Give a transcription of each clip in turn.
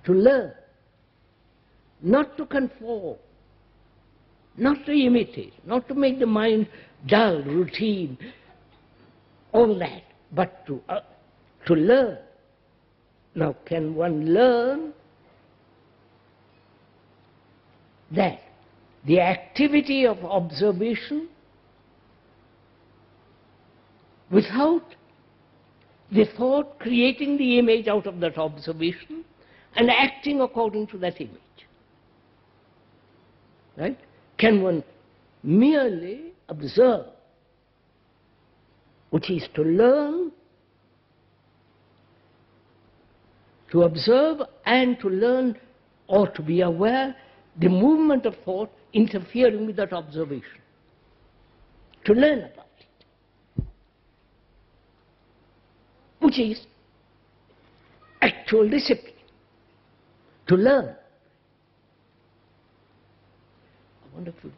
to learn, not to conform, not to imitate, not to make the mind dull, routine, all that, but to learn. Now, can one learn that the activity of observation without the thought creating the image out of that observation and acting according to that image? Right? Can one merely observe, which is to learn, to observe and to learn or to be aware the movement of thought interfering with that observation, to learn about it, which is actual discipline, to learn. Wonderful.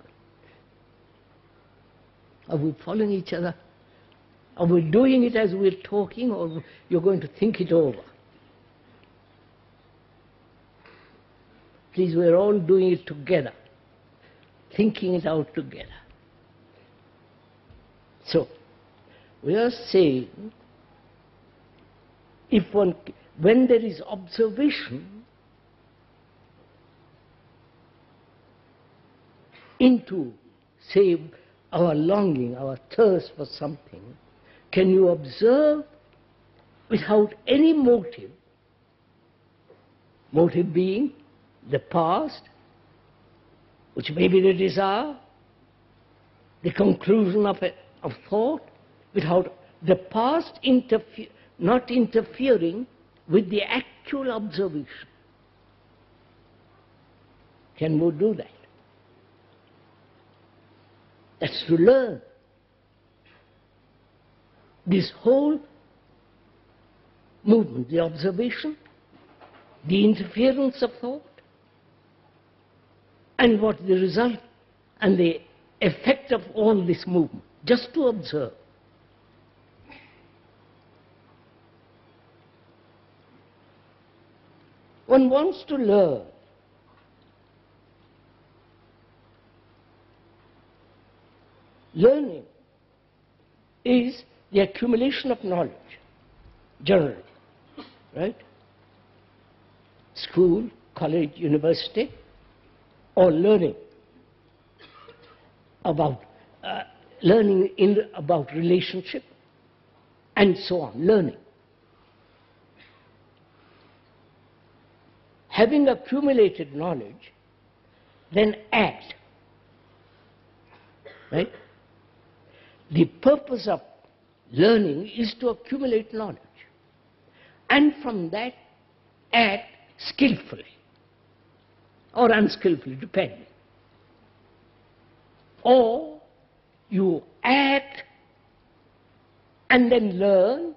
Are we following each other? Are we doing it as we're talking, or you're going to think it over? Please, we're all doing it together, thinking it out together. So, we are saying, when there is observation into, say, our longing, our thirst for something, can you observe without any motive? Motive being the past, which may be the desire, the conclusion of thought, without the past not interfering with the actual observation. Can we do that? That's to learn. This whole movement, the observation, the interference of thought, and what the result and the effect of all this movement, just to observe. One wants to learn. Learning is the accumulation of knowledge, generally, right? School, college, university, or learning about about relationship, and so on, learning. Having accumulated knowledge, then act, right? The purpose of learning is to accumulate knowledge, and from that act skillfully or unskillfully, depending. Or you act and then learn,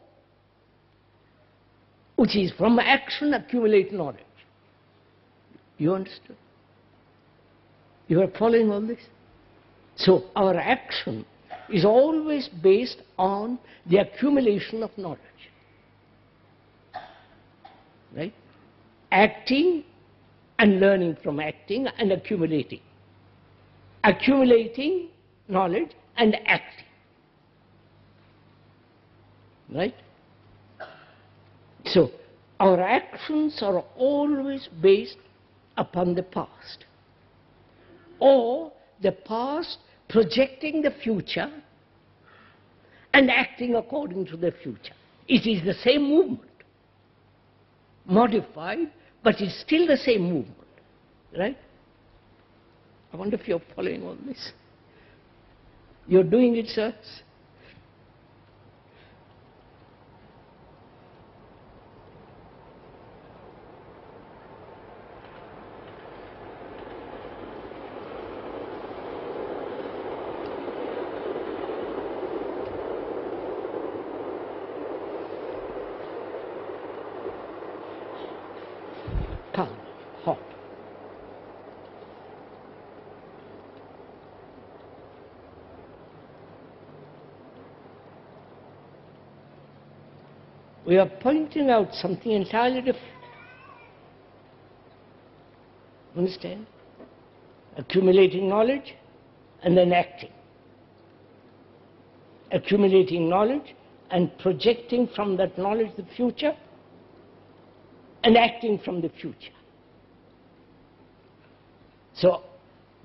which is from action accumulate knowledge. You understood? You are following all this? So our action is always based on the accumulation of knowledge. Right? Acting and learning from acting and accumulating. Accumulating knowledge and acting. Right? So, our actions are always based upon the past. Or the past projecting the future and acting according to the future. It is the same movement. Modified, but it's still the same movement. Right? I wonder if you're following all this. You're doing it, sirs? Calm, hot. We are pointing out something entirely different. Understand? Accumulating knowledge and then acting. Accumulating knowledge and projecting from that knowledge the future and acting from the future. So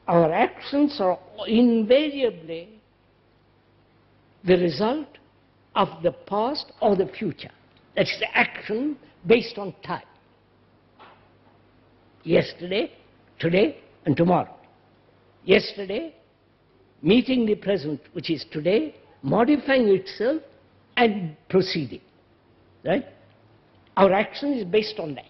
our actions are invariably the result of the past or the future. That's the action based on time. Yesterday, today, and tomorrow. Yesterday, meeting the present, which is today, modifying itself and proceeding. Right? Our action is based on that.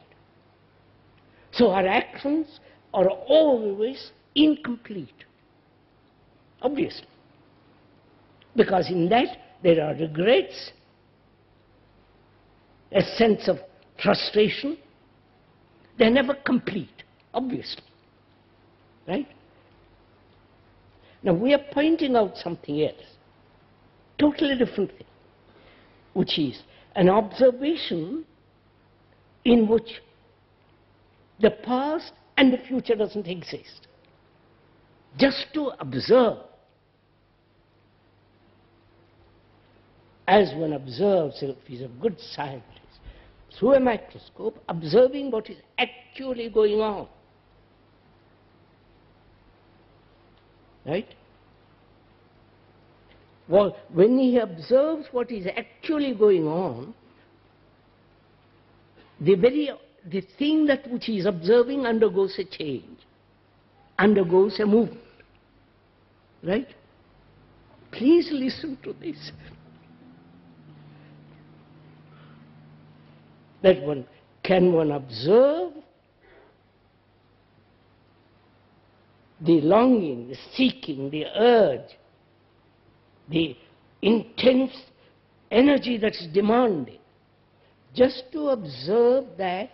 So our actions are always incomplete. Obviously. Because in that there are regrets, a sense of frustration. They're never complete, obviously. Right? Now we are pointing out something else, totally different thing, which is an observation in which the past and the future doesn't exist. Just to observe, as one observes, if he's a good scientist, through a microscope, observing what is actually going on. Right? Well, when he observes what is actually going on, the thing that which he is observing undergoes a change, undergoes a movement. Right? Please listen to this. That one, can one observe the longing, the seeking, the urge, the intense energy that's demanded, just to observe that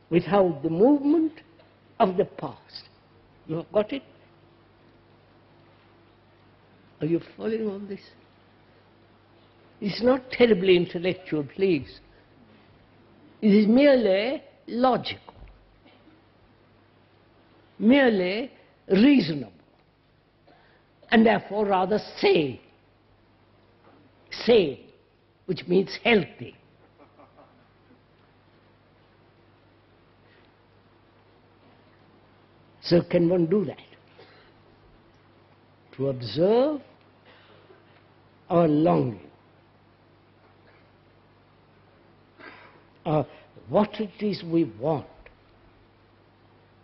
without the movement of the past. You have got it? Are you following all this? It's not terribly intellectual, please. It is merely logical, merely reasonable, and therefore rather sane. Sane, which means healthy. So can one do that? To observe our longing, what it is we want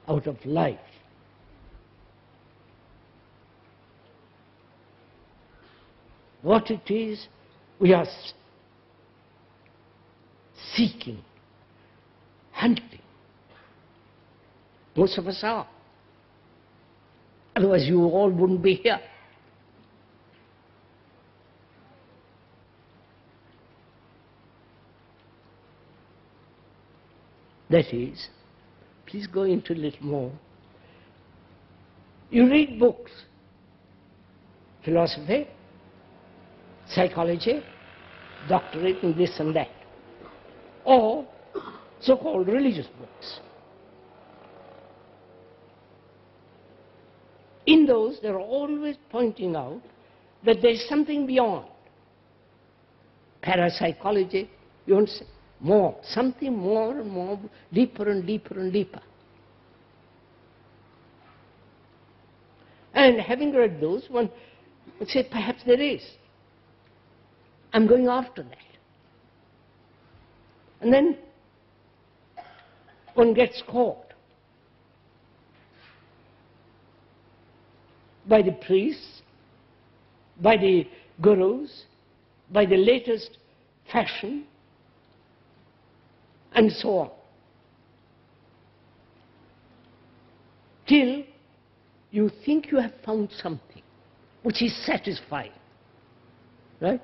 out of life. What it is we are seeking, hunting. Most of us are. Otherwise you all wouldn't be here. That is, please go into a little more. You read books, philosophy, psychology, doctorate in this and that, or so-called religious books. In those, they're always pointing out that there's something beyond. Parapsychology, you understand? More, something more and more, deeper and deeper and deeper. And having read those, one would say, perhaps there is. I'm going after that. And then one gets caught by the priests, by the gurus, by the latest fashion, and so on. Till you think you have found something which is satisfying, right?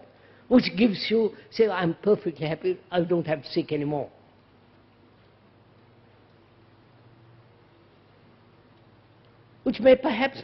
Which gives you, say, I'm perfectly happy, I don't have sick anymore. Which may perhaps